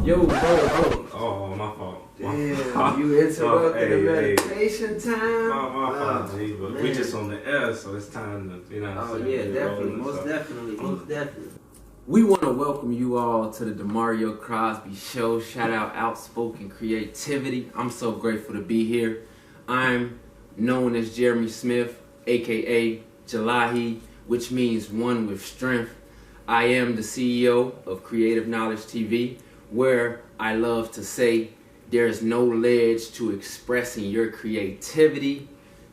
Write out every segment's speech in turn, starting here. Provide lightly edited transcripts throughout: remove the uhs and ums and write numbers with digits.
Yo, bro. Oh, my fault. Damn, you interrupted the meditation time. My fault, G. But we just on the air, so it's time to, Oh yeah, definitely, most definitely. We want to welcome you all to the DeMario Crosby Show. Shout out Outspoken Creativity. I'm so grateful to be here. I'm known as Jeremy Smith, aka Jalahi, which means one with strength. I am the CEO of Creative Knowledge TV, where I love to say there's no ledge to expressing your creativity.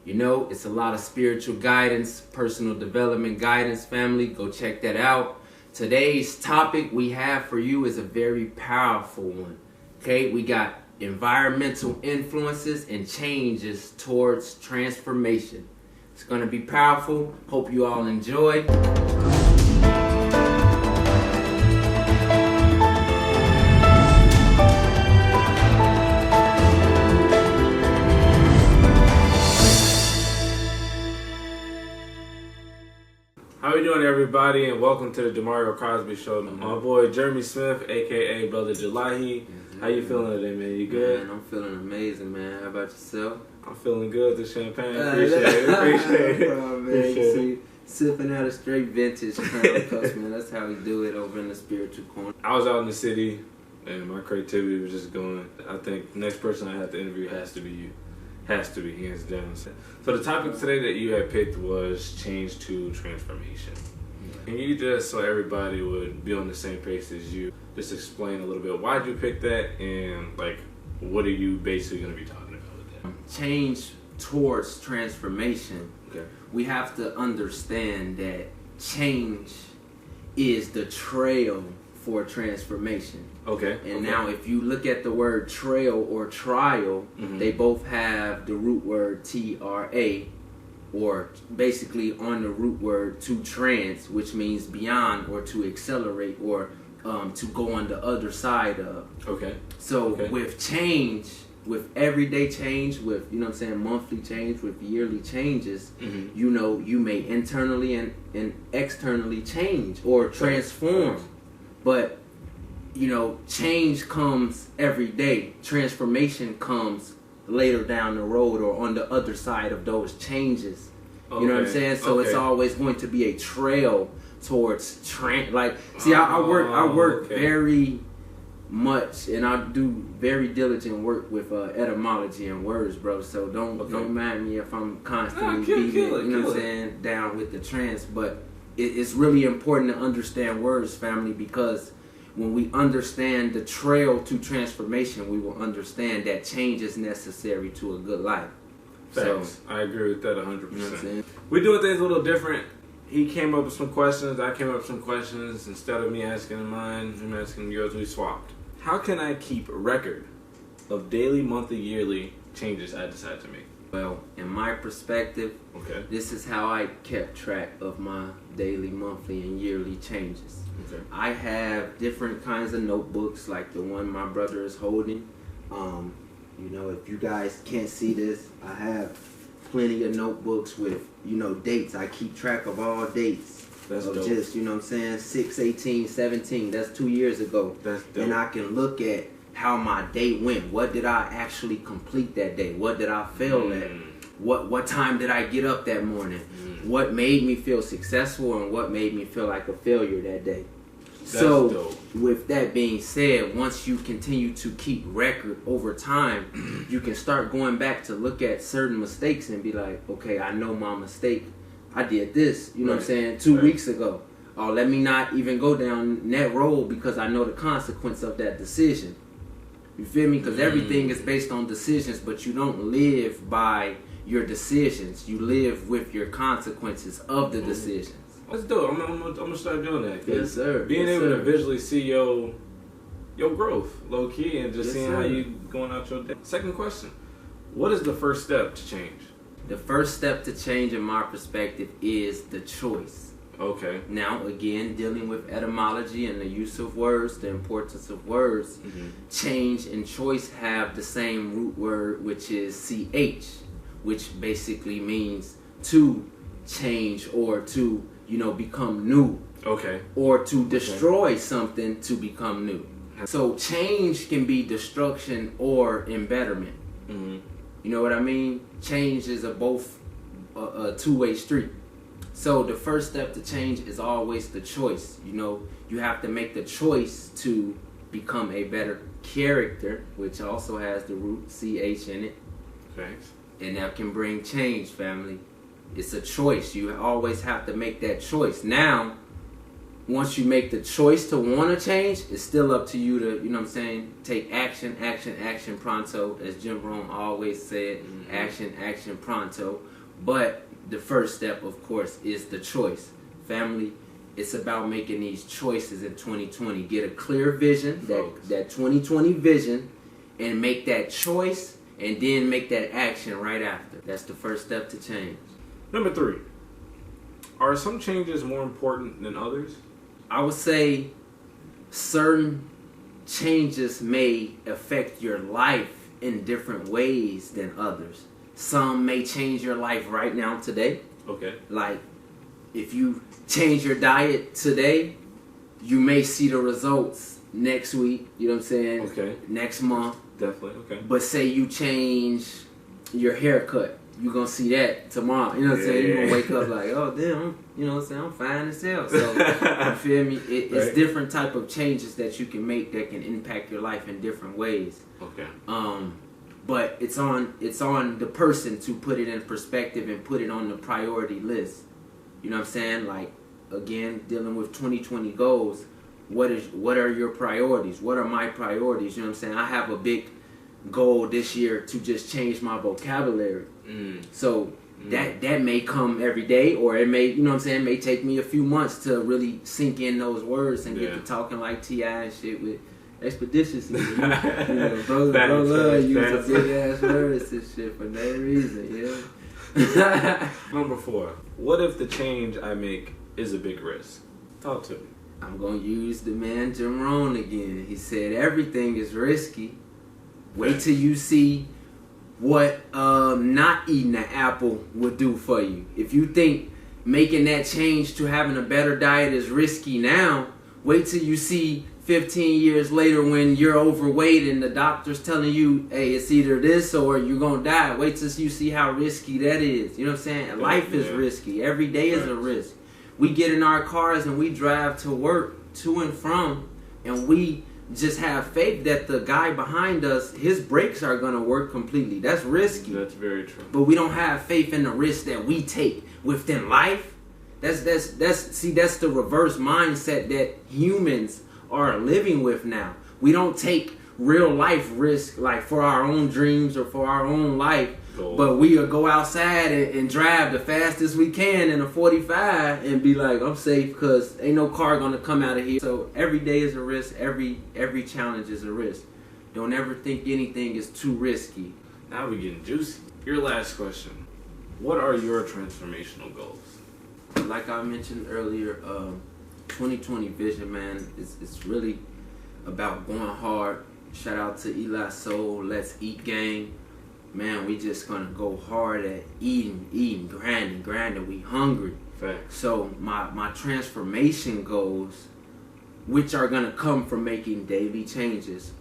You know, it's a lot of spiritual guidance, personal development guidance, family. Go check that out. Today's topic we have for you is a very powerful one. Okay, we got environmental influences and changes towards transformation. It's going to be powerful. Hope you all enjoy. How we doing, everybody, and welcome to the DeMario Crosby Show. My boy Jeremy Smith, aka Brother Jalahi. How you feeling today, man? You good? Man, I'm feeling amazing, man. How about yourself? I'm feeling good. The champagne, appreciate it. Bro, man, you see, sipping out a straight vintage Crown Cups, man. That's how we do it over in the spiritual corner. I was out in the city, and my creativity was just going. I think the next person I have to interview has to be you. Has to be, hands down. So the topic today that you had picked was change to transformation. Can you just, so everybody would be on the same page as you, just explain a little bit why did you pick that, and like what are you basically going to be talking about with that? Change towards transformation. Okay. We have to understand that change is the trail for transformation. Okay. And now if you look at the word trail or trial, they both have the root word TRA, or basically on the root word to trans, which means beyond or to accelerate or to go on the other side of. Okay. So with change, with everyday change, with, you know what I'm saying, monthly change, with yearly changes, you know, you may internally and externally change or transform. But, you know, change comes every day. Transformation comes later down the road or on the other side of those changes. You know what I'm saying? So it's always going to be a trail towards see, I work very much, and I do very diligent work with etymology and words, bro. So don't mind me if I'm constantly beating it, you know what I'm saying, down with the trance. But it's really important to understand words, family, because when we understand the trail to transformation, we will understand that change is necessary to a good life. Facts. So, I agree with that 100%. You know what I'm saying? We're doing things a little different. He came up with some questions, I came up with some questions. Instead of me asking mine, him asking yours, we swapped. How can I keep record of daily, monthly, yearly changes I decide to make? Well, in my perspective, this is how I kept track of my daily, monthly, and yearly changes. I have different kinds of notebooks, like the one my brother is holding. You know, if you guys can't see this, I have plenty of notebooks with, you know, dates. I keep track of all dates. That's of dope. Just, you know what I'm saying, 6/18, 17. That's 2 years ago. That's dope. And I can look at how my day went. What did I actually complete that day? What did I fail at? What time did I get up that morning? What made me feel successful and what made me feel like a failure that day? That's so dope. With that being said, once you continue to keep record over time, you can start going back to look at certain mistakes and be like, okay, I know my mistake. I did this, you know what I'm saying, 2 weeks ago. Oh, let me not even go down that road because I know the consequence of that decision. You feel me? Because everything is based on decisions, but you don't live by your decisions. You live with your consequences of the decisions. That's dope. I'm gonna start doing that. Yes, sir. Being able to visually see your growth, low key, and just seeing how you going out your day. Second question: what is the first step to change? The first step to change, in my perspective, is the choice. Okay. Now, again, dealing with etymology and the use of words, the importance of words, change and choice have the same root word, which is CH, which basically means to change or to, you know, become new. Okay. Or to destroy something to become new. So change can be destruction or embetterment. Mm-hmm. You know what I mean? Change is a two-way street. So the first step to change is always the choice. You know, you have to make the choice to become a better character, which also has the root CH in it. Thanks. And that can bring change, family. It's a choice. You always have to make that choice. Now, once you make the choice to want to change, it's still up to you to, you know what I'm saying, take action, action, action, pronto. As Jim Rohn always said, action, action, pronto. But the first step, of course, is the choice. Family, it's about making these choices in 2020. Get a clear vision, that 2020 vision, and make that choice, and then make that action right after. That's the first step to change. Number 3. Are some changes more important than others? I would say certain changes may affect your life in different ways than others. Some may change your life right now today. Okay. Like, if you change your diet today, you may see the results next week. You know what I'm saying? Okay. Next month. Definitely. Okay. But say you change your haircut, you're going to see that tomorrow. You know what I'm saying? You're going to wake up like, oh, damn, you know what I'm saying? I'm fine as hell. So, you feel me? It's right. Different type of changes that you can make that can impact your life in different ways. Okay. But it's on the person to put it in perspective and put it on the priority list. You know what I'm saying? Like, again, dealing with 2020 goals, what are your priorities? What are my priorities? You know what I'm saying? I have a big goal this year to just change my vocabulary. So that may come every day, or it may, you know what I'm saying, may take me a few months to really sink in those words and get to talking like T.I. and shit with expeditiously. You know, bro love using big ass words and shit for no reason, yeah. Number 4. What if the change I make is a big risk? Talk to me. I'm gonna use the man Jim Rohn again. He said everything is risky. Wait till you see what not eating an apple would do for you. If you think making that change to having a better diet is risky now, wait till you see 15 years later when you're overweight and the doctor's telling you, hey, it's either this or you're going to die. Wait till you see how risky that is. You know what I'm saying? Life is risky. Every day is a risk. We get in our cars and we drive to work, to and from, and we just have faith that the guy behind us, his brakes are going to work completely. That's risky. That's very true. But we don't have faith in the risk that we take within life. That's the reverse mindset that humans are living with now. We don't take real life risk like for our own dreams or for our own life, but we'll go outside and drive the fastest we can in a 45 and be like, I'm safe because ain't no car gonna come out of here. So every day is a risk. Every challenge is a risk. Don't ever think anything is too risky. Now we're getting juicy. Your last question. What are your transformational goals? Like I mentioned earlier, 2020 vision, man, it's really about going hard. Shout out to Eli Soul, Let's Eat Gang. Man, we just gonna go hard at eating, grinding. We hungry. Facts. So my transformation goals, which are gonna come from making daily changes.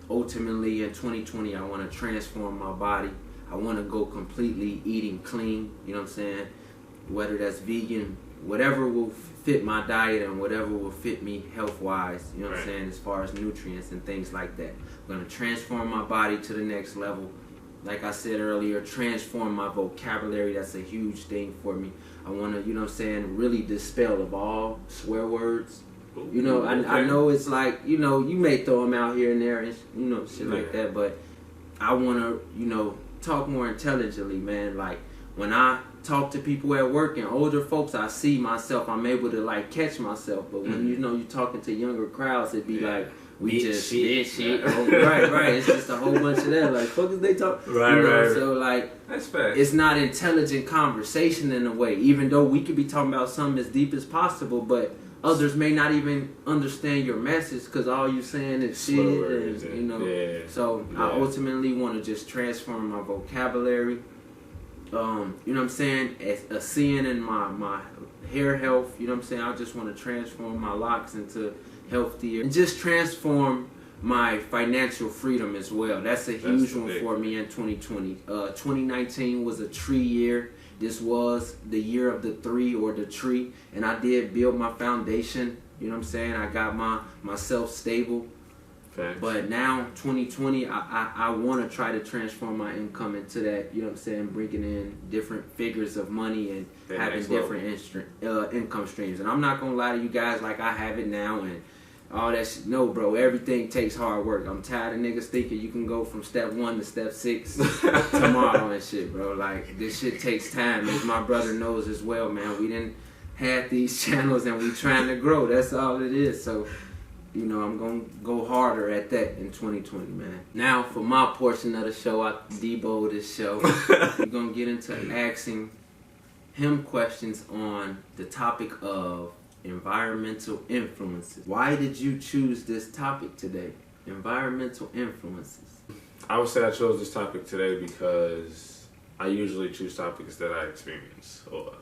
Ultimately, in 2020, I want to transform my body. I want to go completely eating clean. You know what I'm saying? Whether that's vegan, whatever will fit my diet and whatever will fit me health-wise, you know what I'm saying, as far as nutrients and things like that. I'm going to transform my body to the next level. Like I said earlier, transform my vocabulary. That's a huge thing for me. I want to, you know what I'm saying, really dispel of all swear words. You know, I know it's like, you know, you may throw them out here and there and, you know, shit like that, but I want to, you know, talk more intelligently, man. Like, when I talk to people at work and older folks, I see myself. I'm able to, like, catch myself. But when, you know, you're talking to younger crowds, it'd be like, we just shit. Oh, right. It's just a whole bunch of that. Like, fuck is they talk? Right. So, like, that's fact. It's not intelligent conversation in a way, even though we could be talking about something as deep as possible, but others may not even understand your message because all you're saying is shit. And, you know. Yeah. So, I ultimately want to just transform my vocabulary. You know what I'm saying? A seeing in my hair health, you know what I'm saying? I just want to transform my locks into healthier and just transform my financial freedom as well. That's a huge one for me in 2020. 2019 was a tree year. This was the year of the 3 or the tree, and I did build my foundation. You know what I'm saying? I got myself stable. Facts. But now 2020, I want to try to transform my income into that. You know what I'm saying? Bringing in different figures of money and having different income streams. And I'm not gonna lie to you guys like I have it now and all that shit. No, bro, everything takes hard work. I'm tired of niggas thinking you can go from step 1 to step 6 tomorrow and shit, bro. Like, this shit takes time, as my brother knows as well, man. We didn't have these channels and we trying to grow. That's all it is. So, you know, I'm going to go harder at that in 2020, man. Now, for my portion of the show, I debo this show. We're going to get into asking him questions on the topic of environmental influences. Why did you choose this topic today? Environmental influences. I would say I chose this topic today because I usually choose topics that I experience. Or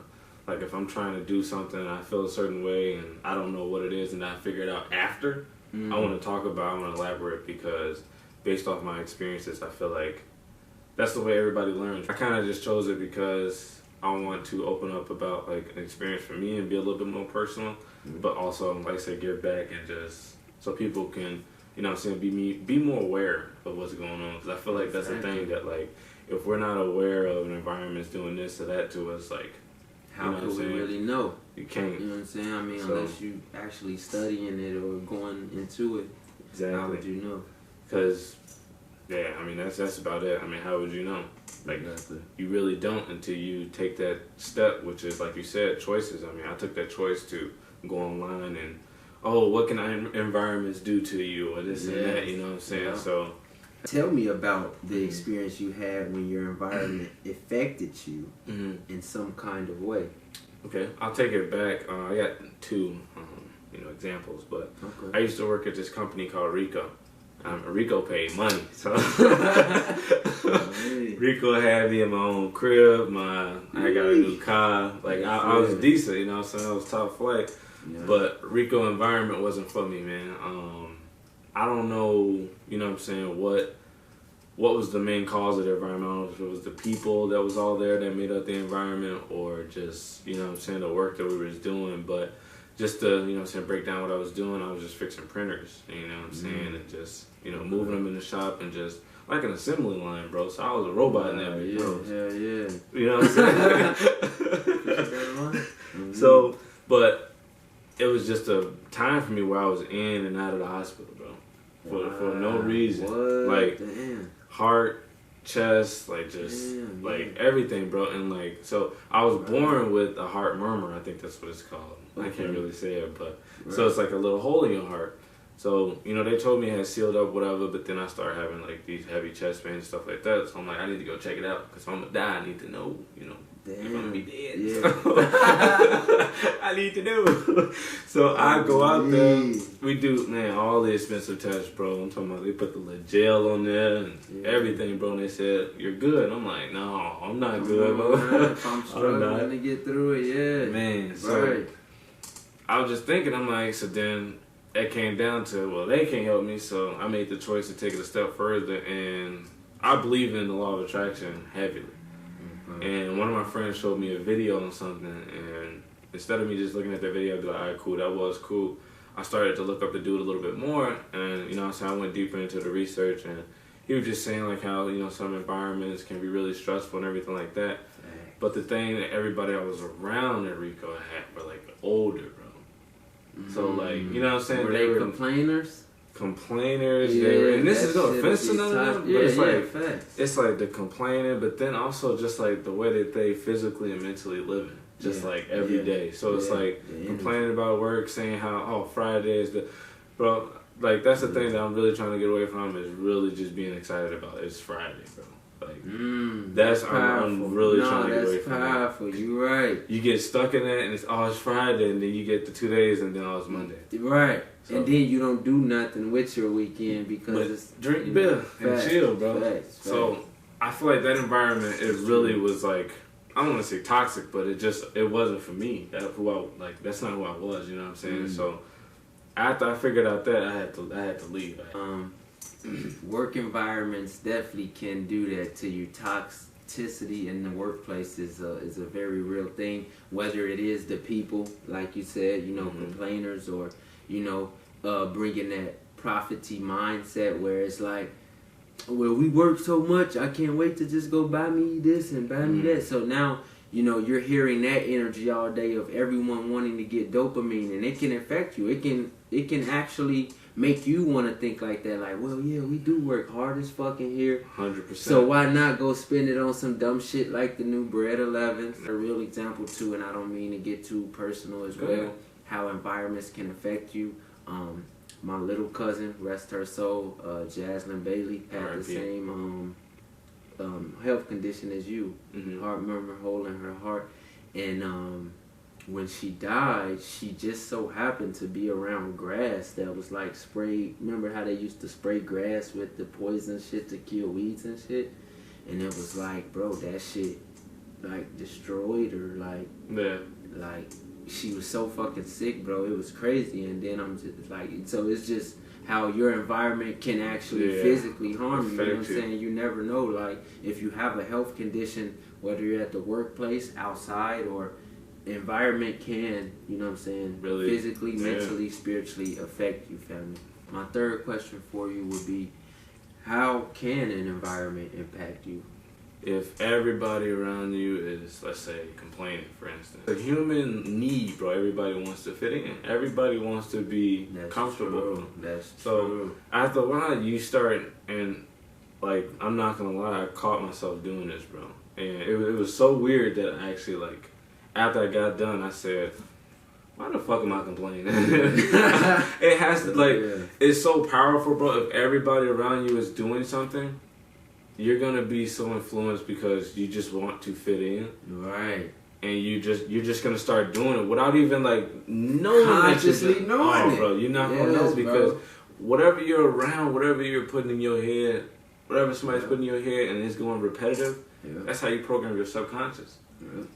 like if I'm trying to do something and I feel a certain way and I don't know what it is and I figure it out after, I want to talk about, I want to elaborate because based off my experiences, I feel like that's the way everybody learns. I kind of just chose it because I want to open up about like an experience for me and be a little bit more personal, but also, like I said, give back and just so people can, you know what I'm saying, be more aware of what's going on. Because I feel like that's the thing that, like, if we're not aware of an environment's doing this or that to us, like, how could we really know? You can't. You know what I'm saying? I mean, unless you actually studying it or going into it, exactly. How would you know? Because, yeah, I mean, that's about it. I mean, how would you know? Like, you really don't until you take that step, which is, like you said, choices. I mean, I took that choice to go online and, oh, what can environments do to you or this and that, you know what I'm saying? Yeah. So, tell me about the experience you had when your environment affected you in some kind of way. Okay, I'll take it back. I got 2, examples, but I used to work at this company called Rico. Rico paid money, so Rico had me in my own crib. I got a new car. Like I was decent, you know what I'm saying? I was top flight, but Rico environment wasn't for me, man. I don't know, you know what I'm saying, what was the main cause of the environment. I don't know if it was the people that was all there that made up the environment or just, you know what I'm saying, the work that we were doing, but just to, you know what I'm saying, break down what I was doing, I was just fixing printers, you know what I'm saying, and just, you know, moving them in the shop and just, like an assembly line, bro, so I was a robot in that bitch, bro. Yeah. You know what I'm saying? So, but it was just a time for me where I was in and out of the hospital, bro, for no reason. Like, heart, chest, like just like everything, bro. And like, so I was born with a heart murmur, I think that's what it's called. I can't really say it, but so it's like a little hole in your heart. So, you know, they told me it had sealed up, whatever, but then I started having like these heavy chest pains and stuff like that. So I'm like, I need to go check it out because if I'm gonna die, I need to know, you know, if I'm gonna be dead. Yeah. So I need to know. So I go out there. We do, man, all the expensive tests, bro. I'm talking about they put the little gel on there and everything, bro. And they said, you're good. I'm like, no, I'm not good, bro. If I'm struggling to get through it, man. So I was just thinking, I'm like, so then it came down to, well, they can't help me, so I made the choice to take it a step further, and I believe in the law of attraction heavily. And one of my friends showed me a video on something, and instead of me just looking at that video, I'd be like, all right, cool, that was cool. I started to look up the dude a little bit more, and, you know, so I went deeper into the research, and he was just saying, like, how, you know, some environments can be really stressful and everything like that. But the thing that everybody I was around at Rico had were, like, older, bro. So, like, you know what I'm saying? Were they complainers? Complainers, they were, and this is no offense to none of them, but it's like the complaining, but then also just like the way that they physically and mentally living, just like every day. So it's like complaining about work, saying how, oh, Friday is the, bro, like that's the thing that I'm really trying to get away from is really just being excited about. It's Friday, bro. Like that's I'm really trying to get away from. That's powerful. You right. You get stuck in that, and it's Friday, and then you get the 2 days, and then it's Monday. Right. So, and then you don't do nothing with your weekend because it's drink beer and chill, bro. So I feel like that environment, it really was like I don't want to say toxic, but it wasn't for me. That's not who I was. You know what I'm saying? So after I figured out that, I had to leave. Work environments definitely can do that to you. Toxicity in the workplace is a very real thing. Whether it is the people, like you said, complainers, or bringing that profity mindset where it's like, well, we work so much, I can't wait to just go buy me this and buy me that. So now, you're hearing that energy all day of everyone wanting to get dopamine, and it can affect you. It can actually make you want to think like that, like, well, yeah, we do work hard as fucking here. 100%. So why not go spend it on some dumb shit like the new Bread 11? A real example too, and I don't mean to get too personal as well, how environments can affect you. My little cousin, rest her soul, Jaslyn Bailey, had the same health condition as you, heart murmur, hole in her heart, and when she died, she just so happened to be around grass that was like sprayed. Remember how they used to spray grass with the poison shit to kill weeds and shit? And it was like, bro, that shit like destroyed her. Like she was so fucking sick, bro. It was crazy. And then I'm just like, so it's just how your environment can actually physically harm you. You know what I'm saying? You never know. Like if you have a health condition, whether you're at the workplace, outside, or environment can, really, physically, mentally, spiritually affect you, family. My third question for you would be, how can an environment impact you? If everybody around you is, let's say, complaining, for instance. A human need, bro. Everybody wants to fit in. Everybody wants to be comfortable. True. That's so true. After a while, you start, and like, I'm not gonna lie, I caught myself doing this, bro. And it was so weird that I actually, after I got done, I said, why the fuck am I complaining? It has to, it's so powerful, bro. If everybody around you is doing something, you're going to be so influenced because you just want to fit in. Right. And you're just going to start doing it without even, knowing. Consciously knowing it. Bro, you're not going to know because whatever you're around, whatever you're putting in your head, whatever somebody's putting in your head and it's going repetitive, that's how you program your subconscious.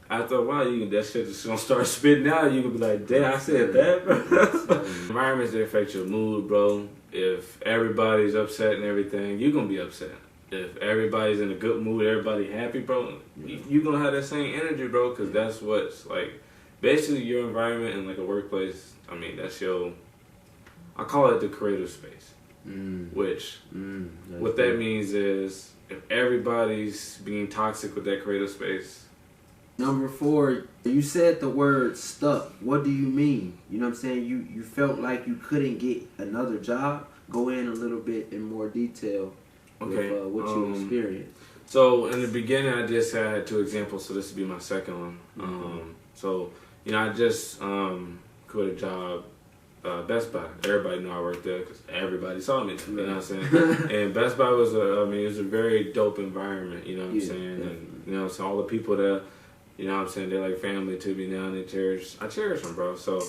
After a while, that shit just gonna start spitting out. You gonna be like, damn, I said that, bro. Environments that affect your mood, bro. If everybody's upset and everything, you're gonna be upset. If everybody's in a good mood, everybody happy, bro, you're gonna have that same energy, bro, because that's what's, basically your environment in, a workplace. I mean, that's I call it the creative space. Which, what that means is, if everybody's being toxic with that creative space. Number 4, you said the word stuck. What do you mean? You know what I'm saying? You felt like you couldn't get another job? Go in a little bit in more detail with what you experienced. So in the beginning, I just had 2 examples, so this would be my second one. So, I just quit a job, Best Buy. Everybody knew I worked there because everybody saw me. You know what I'm saying? And Best Buy was it was a very dope environment. You know what I'm saying? And so all the people there, you know what I'm saying, they're like family to me now, and I cherish them, bro. So,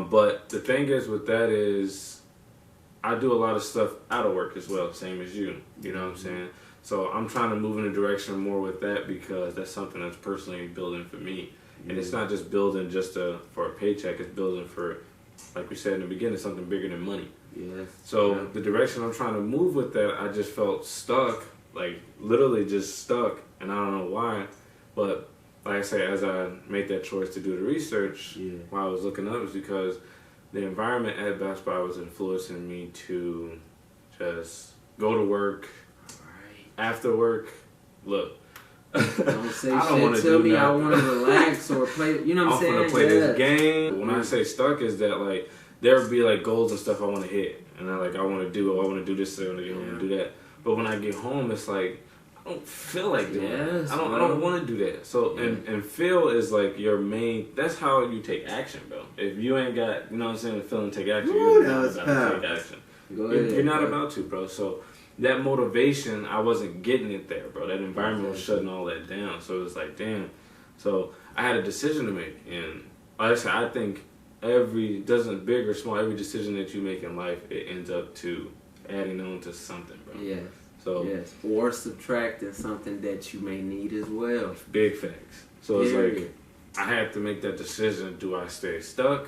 but the thing is with that is, I do a lot of stuff out of work as well, same as you. You know what I'm saying? So I'm trying to move in a direction more with that because that's something that's personally building for me. And it's not just building for a paycheck, it's building for, like we said in the beginning, something bigger than money. Yes. So the direction I'm trying to move with that, I just felt stuck, literally just stuck, and I don't know why, but like I say, as I made that choice to do the research, while I was looking up, was because the environment at Best Buy was influencing me to just go to work, after work, look. Don't say shit to me, I want to relax or play, you know what I'm saying? I'm going to play this game. When I say stuck is that, there would be, goals and stuff I want to hit. And I want to do this, I want to get home and do that. But when I get home, it's I don't feel like doing it. I don't want to do that. So, and feel is your main, that's how you take action, bro. If you ain't got, you know what I'm saying, feeling to take action, you're not about to take action. You're not about to, bro. So, that motivation, I wasn't getting it there, bro. That environment was shutting all that down. So, it was damn. So, I had a decision to make. And, like I said, I think doesn't big or small, every decision that you make in life, it ends up to adding on to something, bro. Yeah. So or subtracting something that you may need as well. Big facts. So it's like I have to make that decision. Do I stay stuck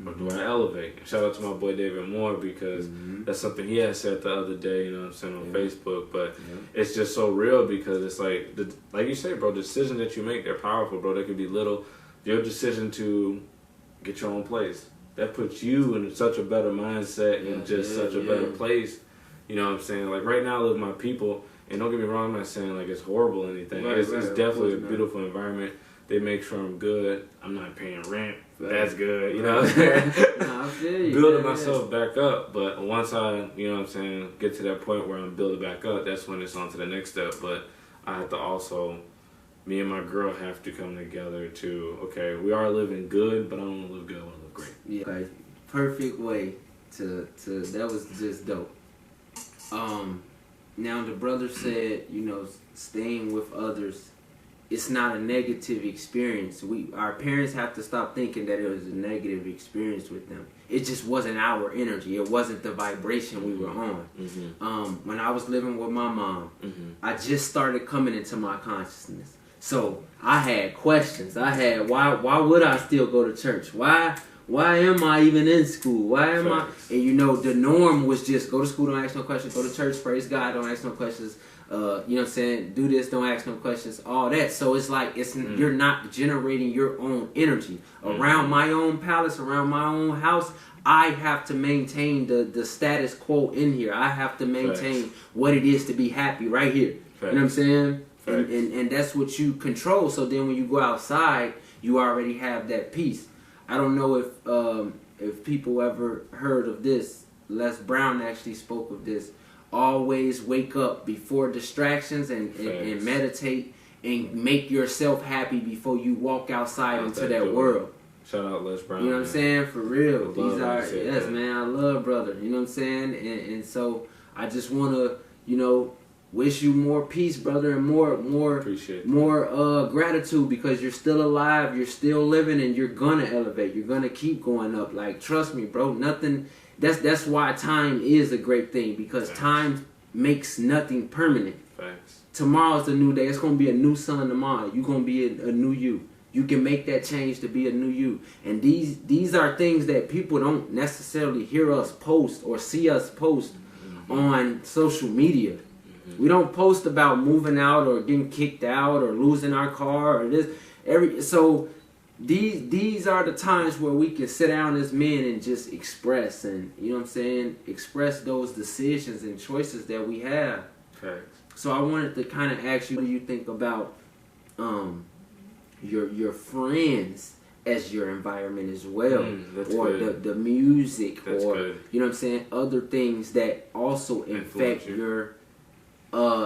or do I elevate? Shout out to my boy David Moore, because that's something he had said the other day, you know what I'm saying, on Facebook. But it's just so real, because it's like, like you say, bro, decisions that you make, they're powerful, bro. They could be little. Your decision to get your own place, that puts you in such a better mindset and just such a better place. You know what I'm saying? Like right now I live with my people, and don't get me wrong, I'm not saying like it's horrible or anything. It's definitely a beautiful environment. They make sure I'm good. I'm not paying rent. That's good. You know what I'm saying? I feel you. Building myself back up. But once I, you know what I'm saying, get to that point where I'm building back up, that's when it's on to the next step. But I have to also, me and my girl have to come together to, okay, we are living good, but I don't want to live good, I want to live great. Yeah, okay. Perfect way to that was just dope. Now the brother said, you know, staying with others, it's not a negative experience. Our parents have to stop thinking that it was a negative experience with them. It just wasn't our energy. It wasn't the vibration we were on. When I was living with my mom, I just started coming into my consciousness. So I had questions. I had, why would I still go to church? Why am I even in school? Why am I? And you know, the norm was just go to school, don't ask no questions. Go to church, praise God, don't ask no questions. You know what I'm saying? Do this, don't ask no questions. All that. So it's like you're not generating your own energy. Around my own palace, around my own house, I have to maintain the status quo in here. I have to maintain what it is to be happy right here. You know what I'm saying? And that's what you control. So then when you go outside, you already have that peace. I don't know if people ever heard of this. Les Brown actually spoke of this. Always wake up before distractions and meditate and make yourself happy before you walk outside into that world. Shout out Les Brown. You know what I'm saying? For real. These are, man, I love brother. You know what I'm saying? And so I just want to, you know, wish you more peace, brother, and more gratitude, because you're still alive, you're still living, and you're gonna elevate. You're gonna keep going up. Like, trust me, bro. Nothing. That's why time is a great thing, because time makes nothing permanent. Tomorrow's a new day. It's gonna be a new sun tomorrow. You're gonna be a new you. You can make that change to be a new you. And these are things that people don't necessarily hear us post or see us post on social media. We don't post about moving out or getting kicked out or losing our car or this. So these are the times where we can sit down as men and just express, and you know what I'm saying, express those decisions and choices that we have. So I wanted to kind of ask you, what do you think about your friends as your environment as well, or the music, or you know what I'm saying, other things that also affect your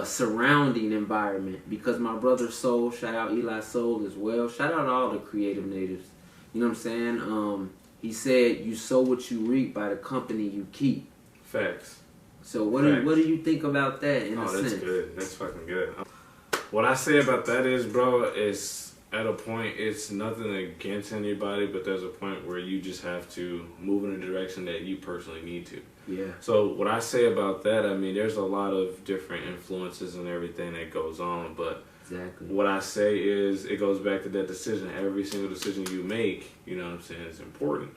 surrounding environment? Because my brother Soul, shout out Eli Soul as well, shout out all the creative natives, you know what I'm saying, he said you sow what you reap by the company you keep. Facts. So what do you think about that in a sense? That's good. That's fucking good. What I say about that is, bro, is at a point, it's nothing against anybody, but there's a point where you just have to move in a direction that you personally need to. Yeah. So what I say about that, I mean, there's a lot of different influences and everything that goes on, but what I say is, it goes back to that decision. Every single decision you make, you know what I'm saying, is important.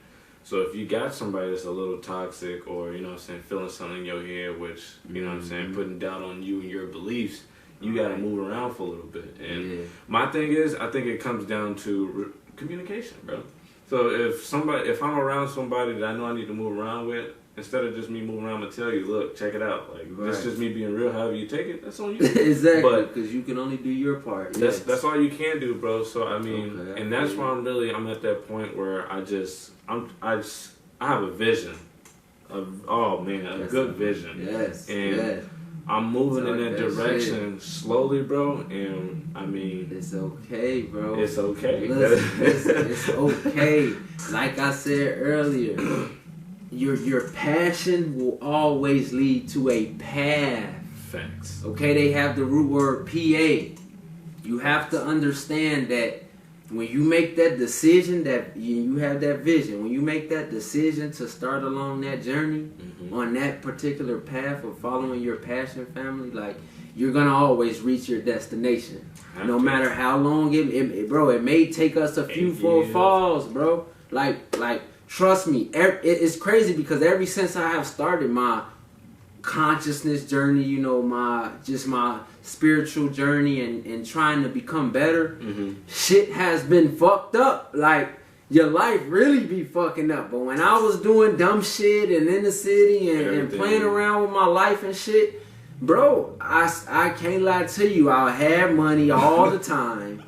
So if you got somebody that's a little toxic, or, you know what I'm saying, feeling something in your head, which, you know what I'm saying, putting doubt on you and your beliefs, you got to move around for a little bit. And my thing is, I think it comes down to communication, bro. So if I'm around somebody that I know I need to move around with, instead of just me moving around and tell you, look, check it out. Like, this is just me being real. However you take it, that's on you. Exactly, because you can only do your part. That's all you can do, bro. So I mean, and that's why I'm at that point where I have a vision of, a good vision. And I'm moving in that direction slowly, bro. And I mean, it's okay, bro. It's okay. Listen, it's okay. Like I said earlier, your passion will always lead to a path. Facts. Okay, they have the root word PA. You have to understand that when you make that decision, that you have that vision, when you make that decision to start along that journey, on that particular path of following your passion, family, like, you're gonna always reach your destination. No matter how long bro, it may take us a few falls, bro. Like, trust me, it's crazy because ever since I have started my consciousness journey, you know, my spiritual journey and trying to become better, shit has been fucked up. Like, your life really be fucking up. But when I was doing dumb shit and in the city and playing around with my life and shit, bro, I can't lie to you, I had money all the time.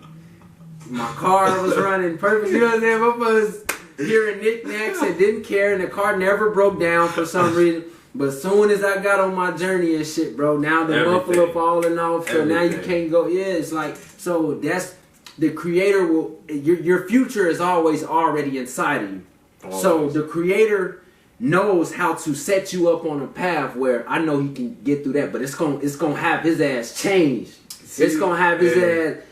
My car was running perfect, you know what I'm saying? My was hearing knickknacks and didn't care, and the car never broke down for some reason. But as soon as I got on my journey and shit, bro, now the muffler falling off, so now you can't go. Yeah, it's like, so that's, the creator will, your future is always already inside of you. Always. So the creator knows how to set you up on a path where I know he can get through that, but it's gonna have his ass changed. It's gonna have his ass.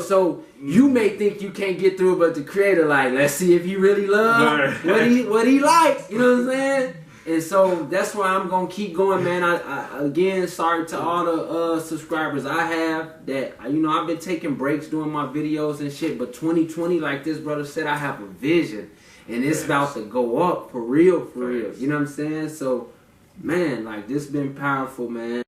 So you may think you can't get through it, but the creator, like, let's see if he really loves what he like. You know what I'm saying? And so that's why I'm gonna keep going, man. I again, sorry to all the subscribers I have that, you know, I've been taking breaks doing my videos and shit. But 2020, like this brother said, I have a vision, and it's about to go up for real, for real. You know what I'm saying? So, man, like, this been powerful, man.